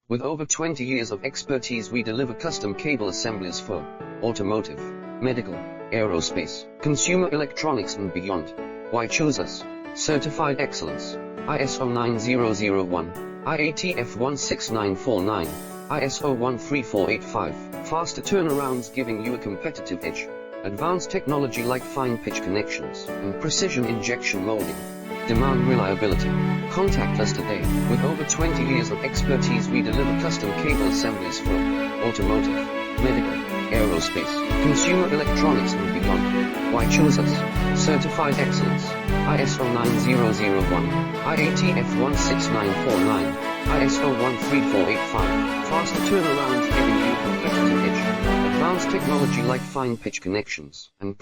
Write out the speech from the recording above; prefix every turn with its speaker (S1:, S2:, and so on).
S1: With over 20 years of expertise, we deliver custom cable assemblies for automotive, medical, aerospace, consumer electronics and beyond. Why choose us? Certified excellence, ISO 9001, IATF 16949, ISO 13485, faster turnarounds giving you a competitive edge. Advanced technology like fine pitch connections and precision injection molding. Demand reliability. Contact us today. With over 20 years of expertise, we deliver custom cable assemblies for automotive, medical, aerospace, consumer electronics and beyond. Why choose us? Certified excellence, ISO 9001, IATF 16949, ISO 13485, faster turnarounds giving you competitive edge. Advanced technology like fine pitch connections and